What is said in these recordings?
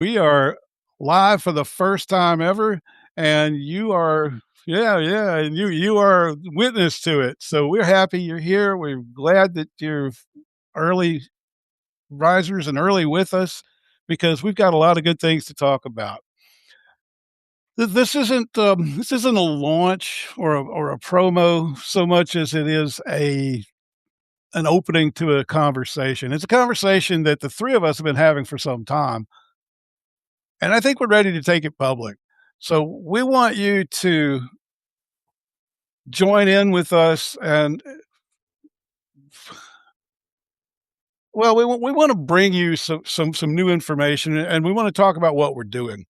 We are live for the first time ever, and you are yeah, and you are witness to it. So we're happy you're here. We're glad that you're early risers and early with us because we've got a lot of good things to talk about. This isn't a launch or a promo so much as it is a an opening to a conversation. It's a conversation that the three of us have been having for some time, and I think we're ready to take it public. So we want you to join in with us, and well, we want to bring you some new information, and we want to talk about what we're doing.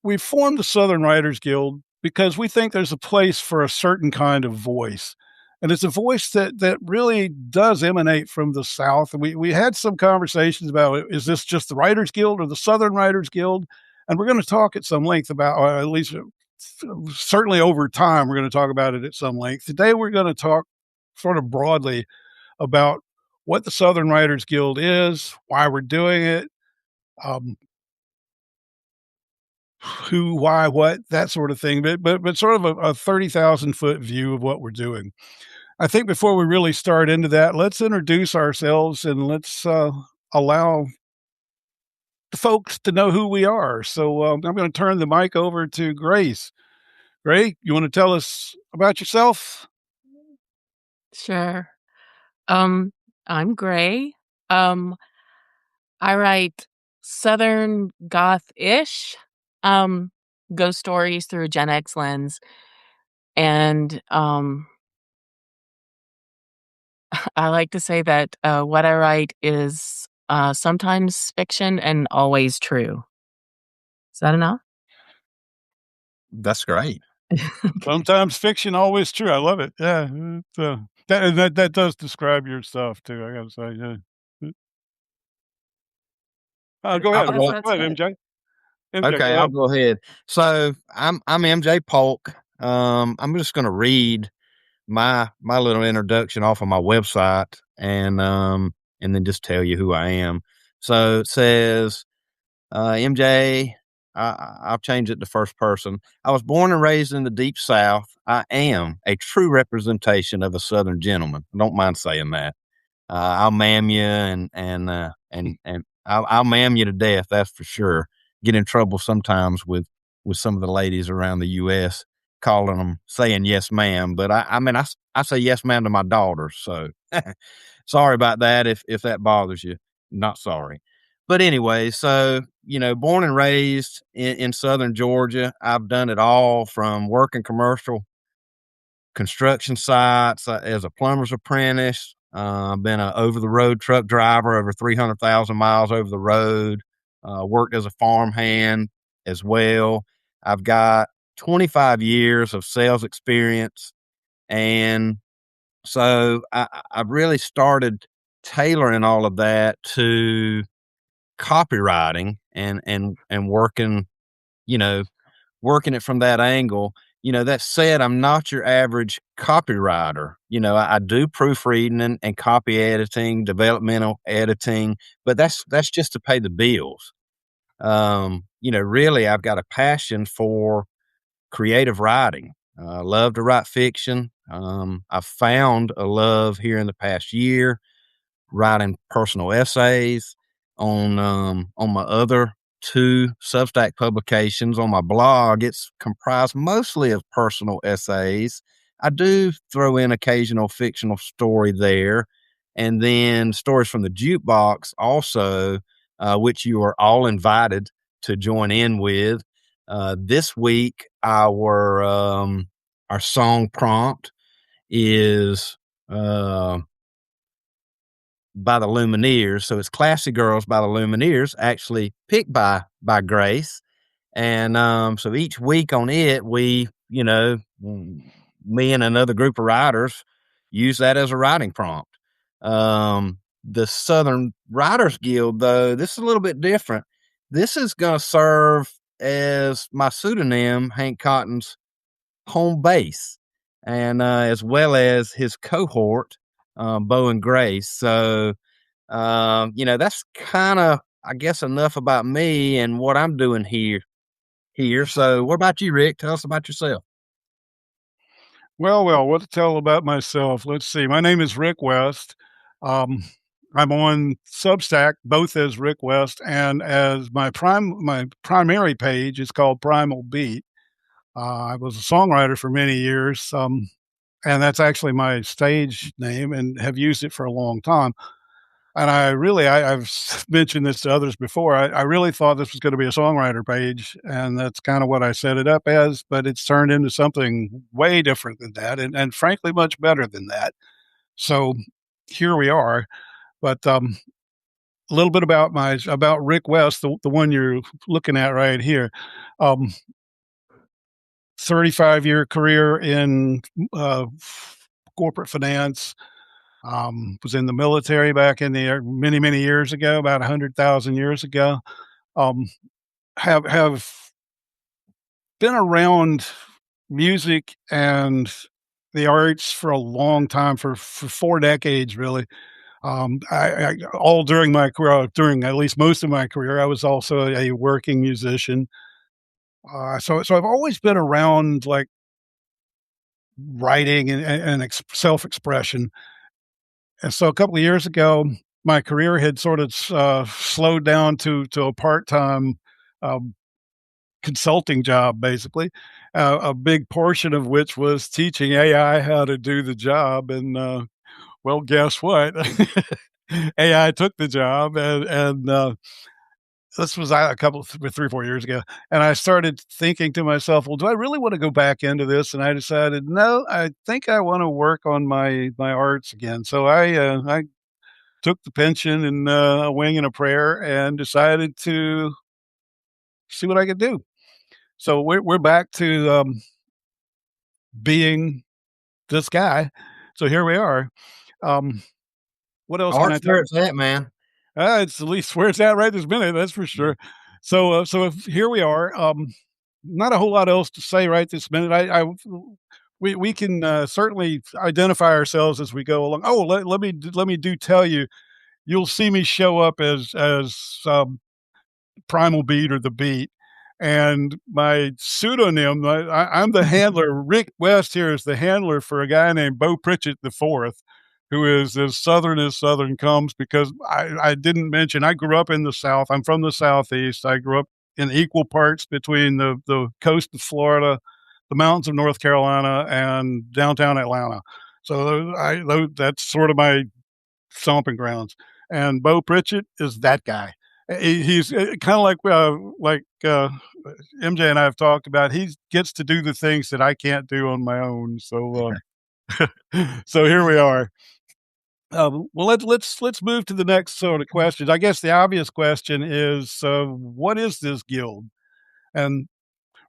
We formed the Southern Writers Guild because we think there's a place for a certain kind of voice. And it's a voice that really does emanate from the South. And we had some conversations about, is this just the Writers Guild or the Southern Writers Guild? And we're going to talk at some length about, or at least certainly over time, we're going to talk about it at some length. Today, we're going to talk sort of broadly about what the Southern Writers Guild is, why we're doing it, um, who, why, what, that sort of thing, but sort of a 30,000-foot view of what we're doing. I think before we really start into that, let's introduce ourselves and let's allow the folks to know who we are. So I'm going to turn the mic over to Grace. Grace, you want to tell us about yourself? Sure. Um, I'm Gray. Um, I write Southern goth-ish, um, ghost stories through a Gen X lens, and, I like to say that, what I write is, sometimes fiction and always true. Is that enough? That's great. Okay. Sometimes fiction, always true. I love it. Yeah, that does describe your stuff too. I got to say, yeah. Go I'll ahead. go. Go ahead, MJ. MJ, Okay, go I'll ahead. go ahead. So I'm MJ Polk. I'm just going to read my little introduction off of my website and then just tell you who I am. So it says MJ. I'll change it to first person. I was born and raised in the Deep South. I am a true representation of a Southern gentleman. I don't mind saying that. I'll ma'am you and I'll ma'am you to death. That's for sure. Get in trouble sometimes with some of the ladies around the U.S. calling them saying yes, ma'am. But I say yes, ma'am to my daughters. So sorry about that if that bothers you. Not sorry. But anyway, so born and raised in Southern Georgia. I've done it all from working commercial construction sites as a plumber's apprentice. I've been an over the road truck driver, over 300,000 miles over the road. Worked as a farmhand as well. I've got 25 years of sales experience. And so I've really started tailoring all of that to copywriting and working, you know, working it from that angle. That said, I'm not your average copywriter. I do proofreading and copy editing, developmental editing, but that's just to pay the bills. Really, I've got a passion for creative writing. I love to write fiction. I've found a love here in the past year writing personal essays on my other two Substack publications. On my blog, it's comprised mostly of personal essays. I do throw in occasional fictional story there, and then stories from the jukebox also, which you are all invited to join in with. This week, our song prompt is by the Lumineers. So it's Classy Girls by the Lumineers, actually picked by Grace. And so each week on it, me and another group of writers use that as a writing prompt. The Southern Writers Guild, though, this is a little bit different. This is going to serve as my pseudonym, Hank Cotton's home base, and as well as his cohort, Bo and Grace. So, that's kind of I guess enough about me and what I'm doing here. So what about you, Rick? Tell us about yourself. Well, what to tell about myself? Let's see. My name is Rick West. Um, I'm on Substack, both as Rick West and as my primary page is called Primal Beat. I was a songwriter for many years, and that's actually my stage name, and have used it for a long time. And I've mentioned this to others before. I really thought this was going to be a songwriter page, and that's kind of what I set it up as. But it's turned into something way different than that, and frankly, much better than that. So here we are. But a little bit about Rick West, the one you're looking at right here. 35-year career in uh, corporate finance. Was in the military back in the many, many years ago, about 100,000 years ago. Um, have been around music and the arts for a long time, for 4 decades, really. I all during my career, during at least most of my career, I was also a working musician. So I've always been around, like, writing and self-expression. And so a couple of years ago, my career had sort of slowed down to a part-time, um, consulting job, basically, a big portion of which was teaching AI how to do the job, and, well, guess what? AI took the job, and this was a couple 3 or 4 years ago, and I started thinking to myself, "Well, do I really wanna go back into this?" And I decided, "No, I think I wanna work on my arts again." So I took the pension and a wing and a prayer and decided to see what I could do. So we're back to being this guy. So here we are. Um, what else can I Art's tell where you? it's at, man. It's at least where it's at right this minute. That's for Yeah. sure. So if here we are. Not a whole lot else to say right this minute. We can certainly identify ourselves as we go along. Oh, let me do tell you. You'll see me show up as Primal Beat or the Beat. And my pseudonym, I'm the handler. Rick West here is the handler for a guy named Bo Pritchett the Fourth, who is as Southern comes. Because I didn't mention I grew up in the South. I'm from the Southeast. I grew up in equal parts between the coast of Florida, the mountains of North Carolina, and downtown Atlanta. So that's sort of my stomping grounds. And Bo Pritchett is that guy. He's kind of like MJ and I have talked about. He gets to do the things that I can't do on my own. So so here we are. Well, let's move to the next sort of questions. I guess the obvious question is, what is this guild? And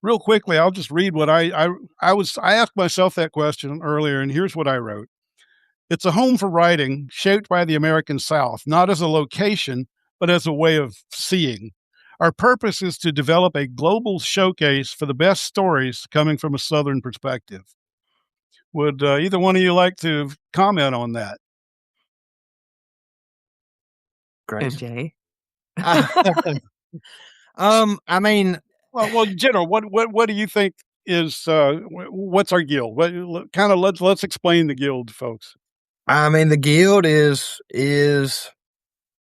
real quickly, I'll just read what I asked myself that question earlier, and here's what I wrote. It's a home for writing shaped by the American South, not as a location, but as a way of seeing. Our purpose is to develop a global showcase for the best stories coming from a Southern perspective. Would either one of you like to comment on that? Grace. MJ. I mean, Well, in general, what do you think is what's our guild? Kind of let's explain the guild, folks. the guild is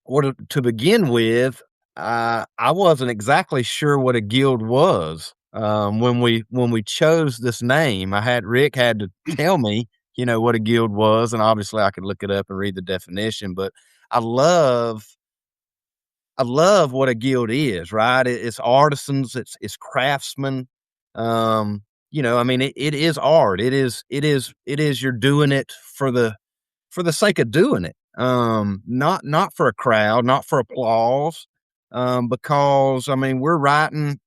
what to begin with. I wasn't exactly sure what a guild was when we chose this name. Rick had to tell me, what a guild was, and obviously I could look it up and read the definition. But I love I love what a guild is, right? It's artisans, it's craftsmen. It is art. It is you're doing it for the sake of doing it. Not for a crowd, not for applause. Because we're writing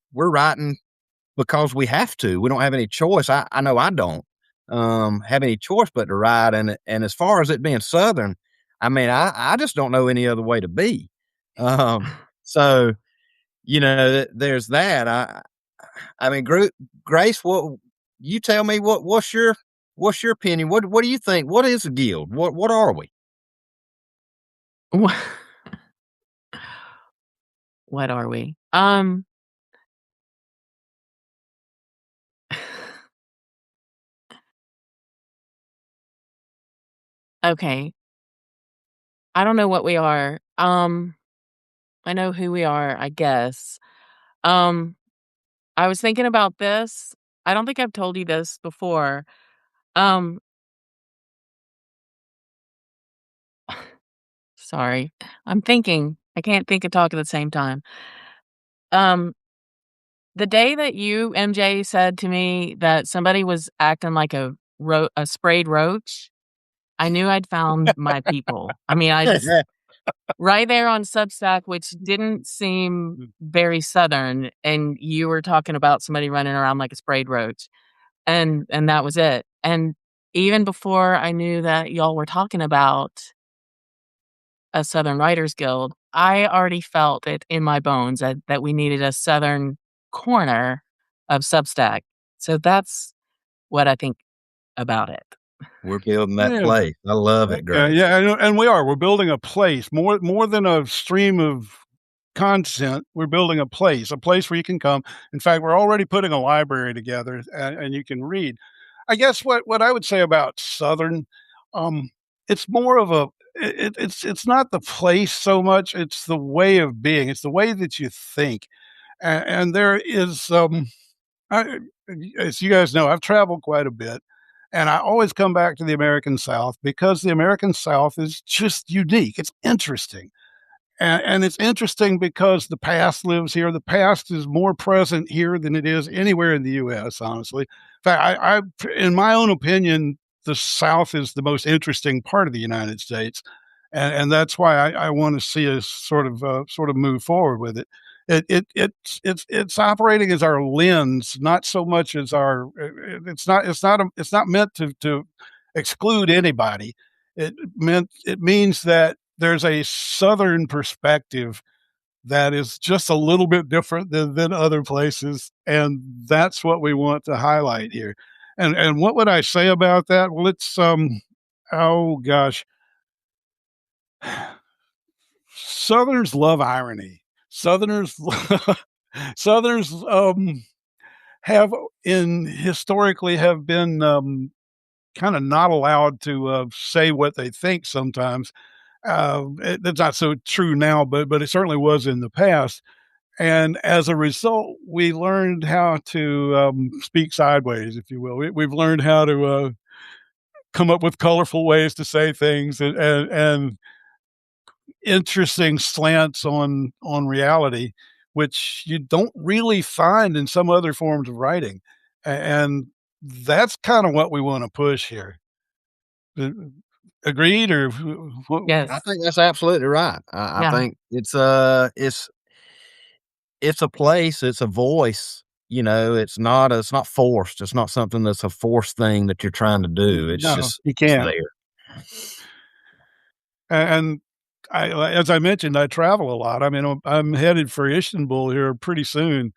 because we have to. We don't have any choice. I know I don't have any choice but to write. And as far as it being Southern, I just don't know any other way to be. Um, so there's that. I mean, Grace, what you tell me? What's your opinion? What do you think? What is a guild? What are we? Wha What are we? Okay. I don't know what we are. I know who we are, I guess. Um, I was thinking about this. I don't think I've told you this before. Um, sorry. I'm thinking. I can't think and talk at the same time. Um, the day that you, MJ, said to me that somebody was acting like a sprayed roach, I knew I'd found my people. I mean, I just right there on Substack, which didn't seem Mm. very Southern, and you were talking about somebody running around like a sprayed roach, and that was it. And even before I knew that y'all were talking about a Southern Writers Guild, I already felt it in my bones that we needed a Southern corner of Substack. So that's what I think about it. We're building that Yeah. place. I love it, Yeah, Grace. yeah, and we are. We're building a place more than a stream of content. We're building a place where you can come. In fact, we're already putting a library together, and you can read. I guess what I would say about Southern, um, it's more of a it's not the place so much. It's the way of being. It's the way that you think, and there is I, as you guys know, I've traveled quite a bit, and I always come back to the American South because the American South is just unique. It's interesting. And it's interesting because the past lives here. The past is more present here than it is anywhere in the U.S., honestly. In fact, in my own opinion, the South is the most interesting part of the United States. And that's why I want to see us sort of move forward with it. It's operating as our lens, not so much as our. It's not meant to exclude anybody. It means that there's a Southern perspective that is just a little bit different than other places, and that's what we want to highlight here. And what would I say about that? Well, it's oh gosh, Southerners love irony. Southerners Southerners have in historically have been kind of not allowed to say what they think sometimes. That's not so true now, but it certainly was in the past. And as a result, we learned how to speak sideways, if you will. We've learned how to come up with colorful ways to say things and interesting slants on reality, which you don't really find in some other forms of writing. And that's kind of what we want to push here. Uh, Agreed, or what? I Yes. think that's absolutely right. I Yeah. think it's a place, it's a voice, it's not forced. It's not something that's a forced thing that you're trying to do. It's No, just you it's can't. there. And as I mentioned, I travel a lot. I mean, I'm headed for Istanbul here pretty soon,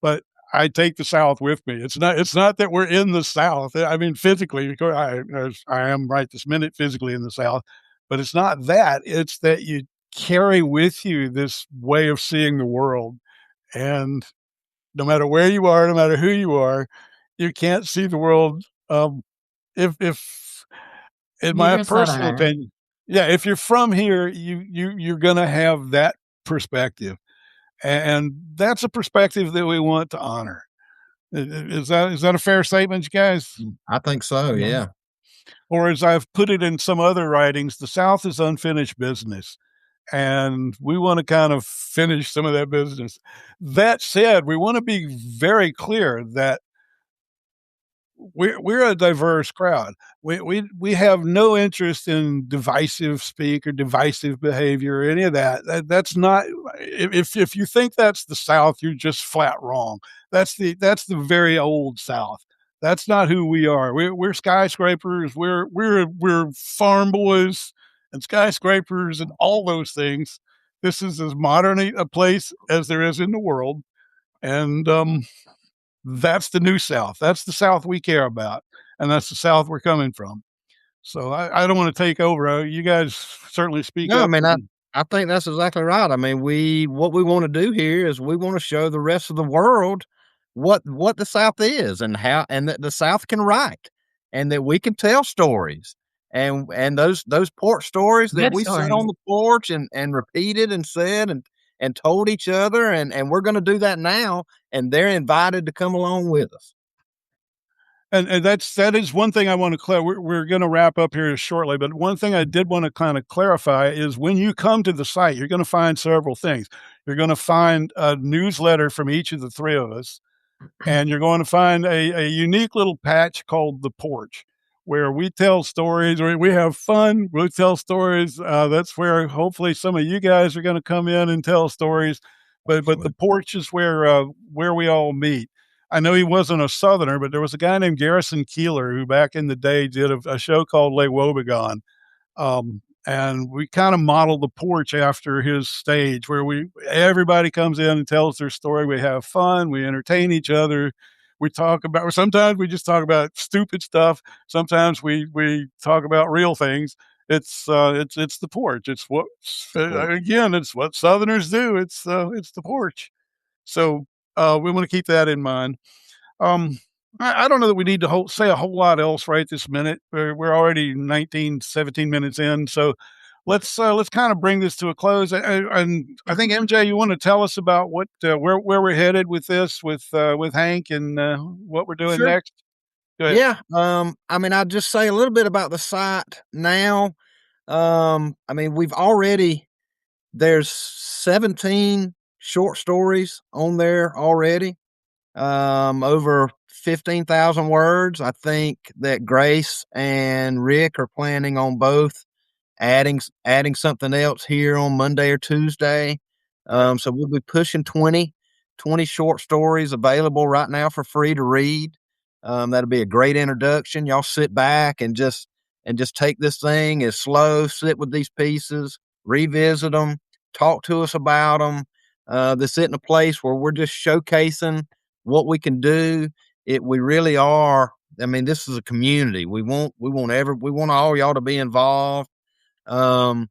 but I take the South with me. It's not that we're in the South. I mean, physically, because I am right this minute physically in the South, but it's not that. It's that you carry with you this way of seeing the world, and no matter where you are, no matter who you are, you can't see the world. If in my You're a personal Southerner. opinion, yeah, if you're from here, you're gonna have that perspective, and that's a perspective that we want to honor. Is that a fair statement, you guys? I think so, Yes. yeah. Or as I've put it in some other writings, the South is unfinished business, and we want to kind of finish some of that business. That said, we want to be very clear that we're a diverse crowd. We have no interest in divisive speak or divisive behavior or any of that. That's not if you think that's the South, you're just flat wrong. That's the very old South. That's not who we are. We're skyscrapers. We're farm boys and skyscrapers and all those things. This is as modern a place as there is in the world, and that's the new South. That's the South we care about, and that's the South we're coming from. So I don't want to take over. You guys certainly speak No, I up. mean, I think that's exactly right. I mean, what we want to do here is we want to show the rest of the world what the South is and how and that the South can write and that we can tell stories. And those porch stories that Good we sat stories. on the porch and repeated and said and told each other and we're going to do that now and they're invited to come along with us. And that is one thing I want to we're gonna wrap up here shortly, but one thing I did wanna kinda clarify is when you come to the site, you're gonna find several things. You're gonna find a newsletter from each of the 3 of us, and you're going to find a unique little patch called the porch where we tell stories or we have fun. We tell stories. That's where hopefully some of you guys are going to come in and tell stories. But the Absolutely. porch is where we all meet. I know he wasn't a Southerner, but there was a guy named Garrison Keeler who back in the day did a show called Les Wobegon, and we kind of modeled the porch after his stage where everybody comes in and tells their story. We have fun, we entertain each other. We talk about sometimes we just talk about stupid stuff. Sometimes we talk about real things. It's the porch. It's what again, it's what Southerners do. It's the porch. So we want to keep that in mind. Um, I don't know that we need to say a whole lot else right this minute. We're already 19, 17 minutes in, so let's kind of bring this to a close. And I think MJ, you want to tell us about what where we're headed with this, with Hank, and what we're doing Sure. next. Go ahead. Yeah. I mean, I'll just say a little bit about the site now. I mean, there's 17 short stories on there already. Over 15,000 words. I think that Grace and Rick are planning on both adding something else here on Monday or Tuesday. So we'll be pushing 20 short stories available right now for free to read. That'll be a great introduction. Y'all sit back and just take this thing as slow, sit with these pieces, revisit them, talk to us about them. This isn't a place where we're just showcasing what we can do. We really are. I mean, this is a community. We want all y'all to be involved. Um,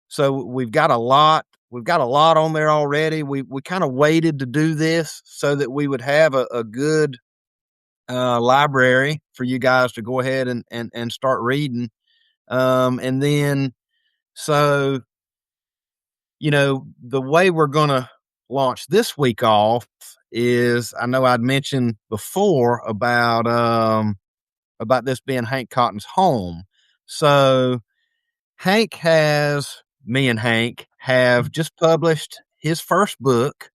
so we've got a lot on there already. We kind of waited to do this so that we would have a good library for you guys to go ahead and start reading. And then so the way we're gonna launch this week off is I know I'd mentioned before about this being Hank Cotton's home. So me and Hank have just published his first book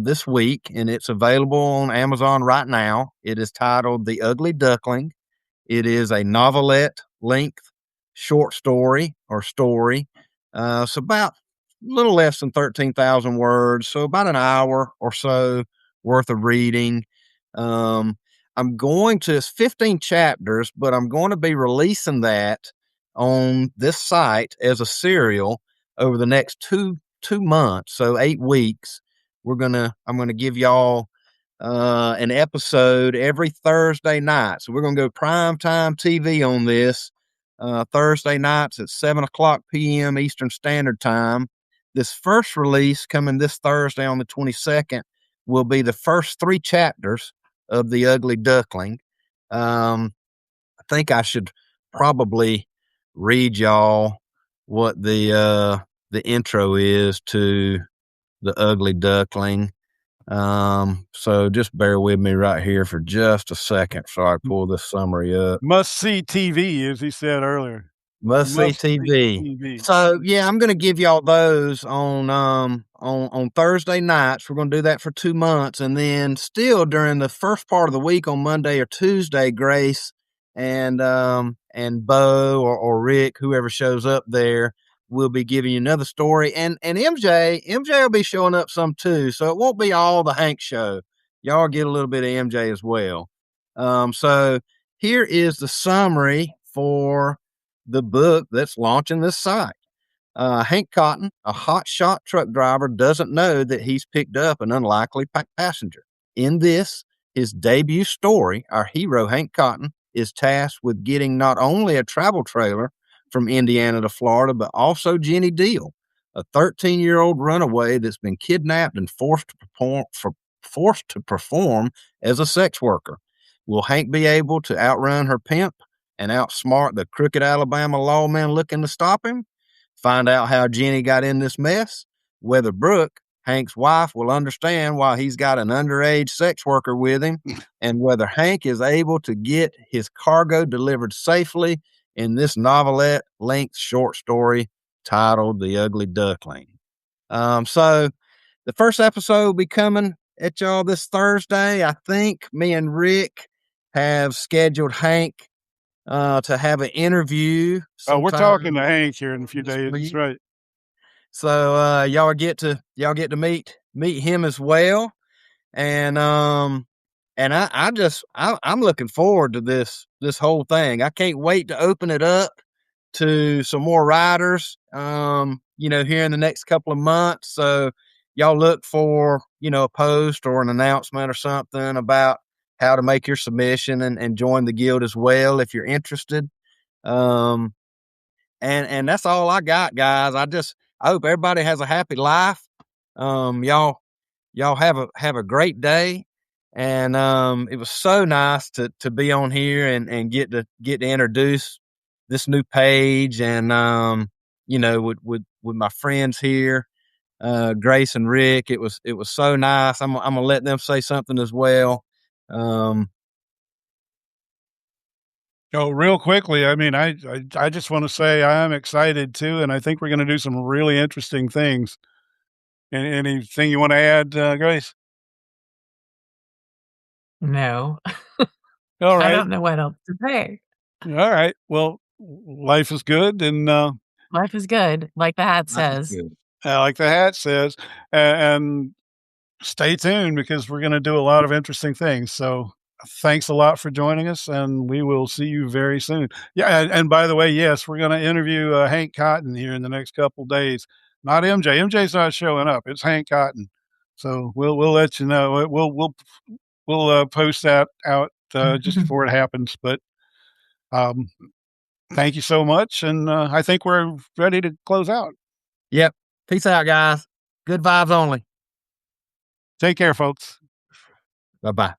this week, and it's available on Amazon right now. It is titled The Ugly Duckling. It is a novelette length short story or story. So about a little less than 13,000 words. So about an hour or so worth of reading. Um, it's 15 chapters, but I'm going to be releasing that on this site as a serial over the next two months. So 8 weeks. I'm going to give y'all an episode every Thursday night. So we're going to go primetime TV on this Thursday nights at 7:00 p.m. Eastern Standard Time. This first release coming this Thursday on the 22nd will be the first 3 chapters of The Ugly Duckling. I think I should probably read y'all what the intro is to The Ugly Duckling. So just bear with me right here for just a second so I pull this summary up. Must see TV, as he said earlier. Must see Must see TV. TV. So yeah, I'm gonna give y'all those on Thursday nights. We're gonna do that for 2 months, and then still during the first part of the week on Monday or Tuesday, Grace and Bo or Rick, whoever shows up there, will be giving you another story. And MJ will be showing up some too. So it won't be all the Hank show. Y'all get a little bit of MJ as well. So here is the summary for the book that's launching this site. Hank Cotton, a hotshot truck driver, doesn't know that he's picked up an unlikely passenger. In this, his debut story, our hero, Hank Cotton, is tasked with getting not only a travel trailer from Indiana to Florida, but also Jenny Deal, a 13-year-old runaway that's been kidnapped and forced to perform as a sex worker. Will Hank be able to outrun her pimp and outsmart the crooked Alabama lawman looking to stop him? Find out how Jenny got in this mess, whether Brooke, Hank's wife, will understand why he's got an underage sex worker with him, and whether Hank is able to get his cargo delivered safely in this novelette-length short story titled The Ugly Duckling. So the first episode will be coming at y'all this Thursday. I think me and Rick have scheduled Hank to have an interview. Oh, we're sometime talking to Hank here in a few this days. That's week. right. So y'all get to meet him as well. And I'm looking forward to this whole thing. I can't wait to open it up to some more riders, here in the next couple of months. So y'all look for, a post or an announcement or something about how to make your submission and join the guild as well if you're interested. And that's all I got, guys. I hope everybody has a happy life. Y'all have a great day. And it was so nice to be on here and get to introduce this new page and with my friends here, Grace and Rick. It was so nice. I'm gonna let them say something as well. Oh, real quickly, I mean, I just want to say I'm excited too, and I think we're going to do some really interesting things. Anything you want to add, Grace? No, All I right. don't know what else to say. All right. Well, life is good, and Life is good, like the hat says. like the hat says, and stay tuned because we're going to do a lot of interesting things. So thanks a lot for joining us, and we will see you very soon. Yeah, and by the way, yes, we're going to interview Hank Cotton here in the next couple days. Not MJ. MJ's not showing up. It's Hank Cotton. So we'll let you know. We'll post that out just before it happens. But um, thank you so much, and I think we're ready to close out. Yep. Peace out, guys. Good vibes only. Take care, folks. Bye-bye.